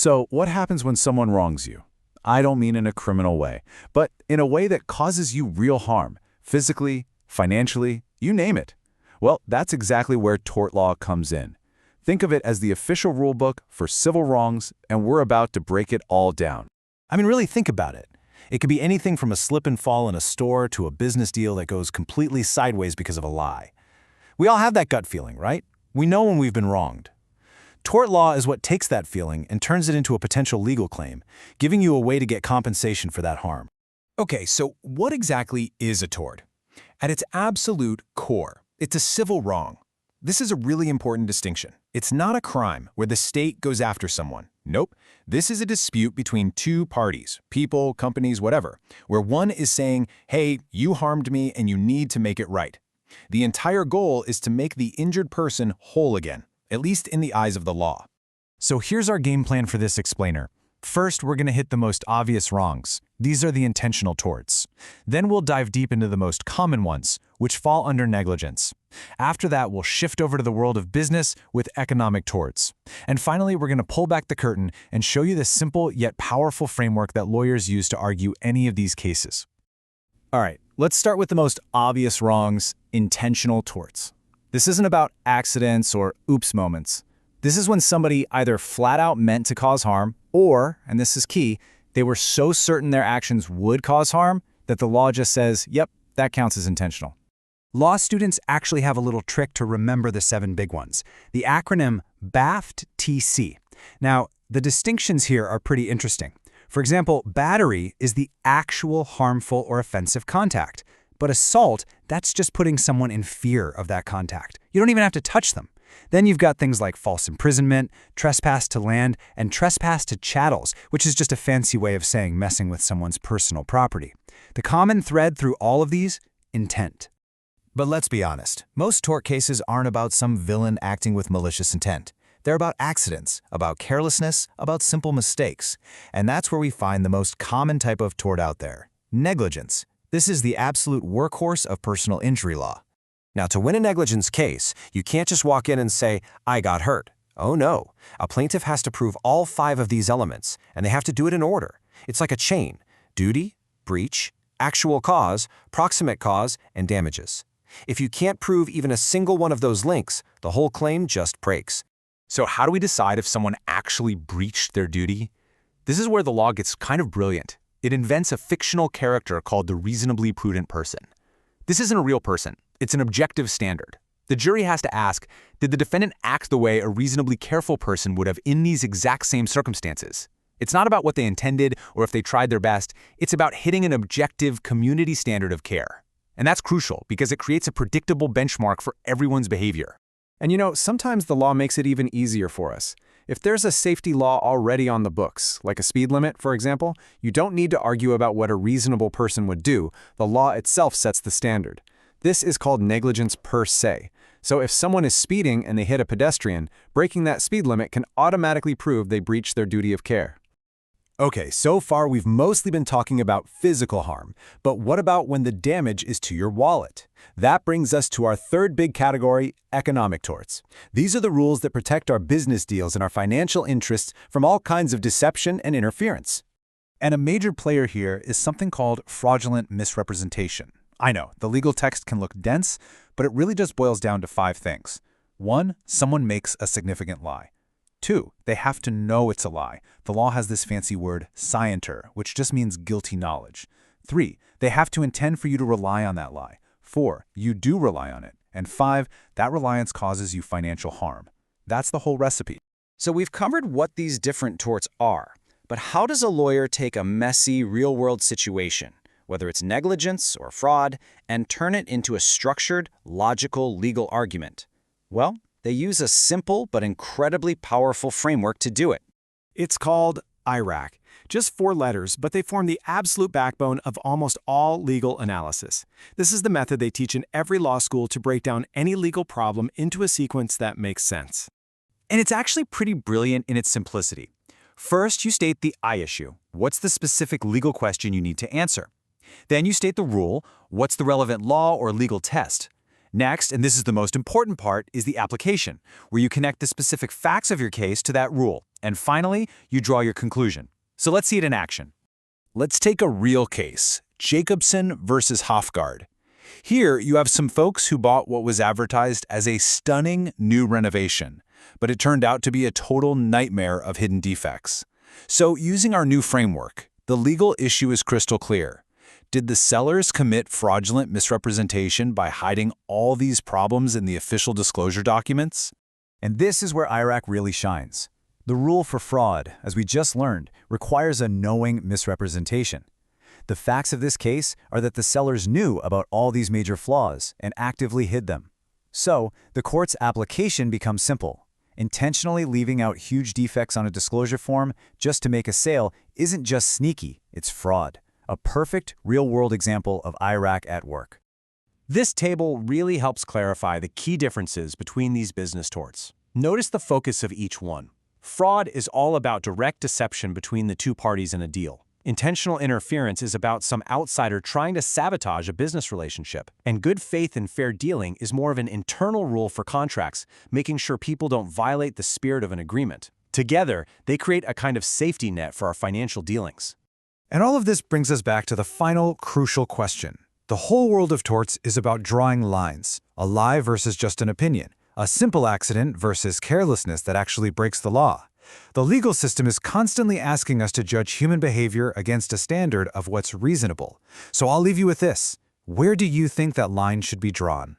So, what happens when someone wrongs you? I don't mean in a criminal way, but in a way that causes you real harm, physically, financially, you name it. Well, that's exactly where tort law comes in. Think of it as the official rulebook for civil wrongs, and we're about to break it all down. I mean, really think about it. It could be anything from a slip and fall in a store to a business deal that goes completely sideways because of a lie. We all have that gut feeling, right? We know when we've been wronged. Tort law is what takes that feeling and turns it into a potential legal claim, giving you a way to get compensation for that harm. Okay, so what exactly is a tort? At its absolute core, it's a civil wrong. This is a really important distinction. It's not a crime where the state goes after someone. Nope. This is a dispute between two parties, people, companies, whatever, where one is saying, hey, you harmed me and you need to make it right. The entire goal is to make the injured person whole again, at least in the eyes of the law. So here's our game plan for this explainer. First, we're going to hit the most obvious wrongs. These are the intentional torts. Then we'll dive deep into the most common ones, which fall under negligence. After that, we'll shift over to the world of business with economic torts. And finally, we're going to pull back the curtain and show you the simple yet powerful framework that lawyers use to argue any of these cases. All right, let's start with the most obvious wrongs, intentional torts. This isn't about accidents or oops moments. This is when somebody either flat out meant to cause harm or, and this is key, they were so certain their actions would cause harm that the law just says, yep, that counts as intentional. Law students actually have a little trick to remember the 7 big ones, the acronym BAFFTT-C. Now, the distinctions here are pretty interesting. For example, battery is the actual harmful or offensive contact, but assault, that's just putting someone in fear of that contact. You don't even have to touch them. Then you've got things like false imprisonment, trespass to land, and trespass to chattels, which is just a fancy way of saying messing with someone's personal property. The common thread through all of these? Intent. But let's be honest, most tort cases aren't about some villain acting with malicious intent. They're about accidents, about carelessness, about simple mistakes. And that's where we find the most common type of tort out there, negligence. This is the absolute workhorse of personal injury law. Now, to win a negligence case, you can't just walk in and say, I got hurt. Oh no, a plaintiff has to prove all 5 of these elements, and they have to do it in order. It's like a chain: duty, breach, actual cause, proximate cause, and damages. If you can't prove even a single one of those links, the whole claim just breaks. So how do we decide if someone actually breached their duty? This is where the law gets kind of brilliant. It invents a fictional character called the reasonably prudent person. This isn't a real person. It's an objective standard. The jury has to ask, did the defendant act the way a reasonably careful person would have in these exact same circumstances? It's not about what they intended or if they tried their best. It's about hitting an objective community standard of care. And that's crucial because it creates a predictable benchmark for everyone's behavior. And you know, sometimes the law makes it even easier for us. If there's a safety law already on the books, like a speed limit, for example, you don't need to argue about what a reasonable person would do. The law itself sets the standard. This is called negligence per se. So if someone is speeding and they hit a pedestrian, breaking that speed limit can automatically prove they breached their duty of care. Okay, so far we've mostly been talking about physical harm, but what about when the damage is to your wallet? That brings us to our third big category, economic torts. These are the rules that protect our business deals and our financial interests from all kinds of deception and interference. And a major player here is something called fraudulent misrepresentation. I know, the legal text can look dense, but it really just boils down to 5 things. 1, someone makes a significant lie. 2, they have to know it's a lie. The law has this fancy word, scienter, which just means guilty knowledge. 3, they have to intend for you to rely on that lie. 4, you do rely on it. And 5, that reliance causes you financial harm. That's the whole recipe. So we've covered what these different torts are, but how does a lawyer take a messy, real-world situation, whether it's negligence or fraud, and turn it into a structured, logical legal argument? Well, they use a simple but incredibly powerful framework to do it. It's called IRAC. Just 4 letters, but they form the absolute backbone of almost all legal analysis. This is the method they teach in every law school to break down any legal problem into a sequence that makes sense. And it's actually pretty brilliant in its simplicity. First, you state the I issue. What's the specific legal question you need to answer? Then you state the rule. What's the relevant law or legal test? Next, and this is the most important part, is the application, where you connect the specific facts of your case to that rule. And finally, you draw your conclusion. So let's see it in action. Let's take a real case, Jacobson versus Hofgaard. Here, you have some folks who bought what was advertised as a stunning new renovation, but it turned out to be a total nightmare of hidden defects. So using our new framework, the legal issue is crystal clear. Did the sellers commit fraudulent misrepresentation by hiding all these problems in the official disclosure documents? And this is where IRAC really shines. The rule for fraud, as we just learned, requires a knowing misrepresentation. The facts of this case are that the sellers knew about all these major flaws and actively hid them. So, the court's application becomes simple. Intentionally leaving out huge defects on a disclosure form just to make a sale isn't just sneaky, it's fraud. A perfect, real-world example of IRAC at work. This table really helps clarify the key differences between these business torts. Notice the focus of each one. Fraud is all about direct deception between the two parties in a deal. Intentional interference is about some outsider trying to sabotage a business relationship. And good faith and fair dealing is more of an internal rule for contracts, making sure people don't violate the spirit of an agreement. Together, they create a kind of safety net for our financial dealings. And all of this brings us back to the final, crucial question. The whole world of torts is about drawing lines, a lie versus just an opinion, a simple accident versus carelessness that actually breaks the law. The legal system is constantly asking us to judge human behavior against a standard of what's reasonable. So I'll leave you with this. Where do you think that line should be drawn?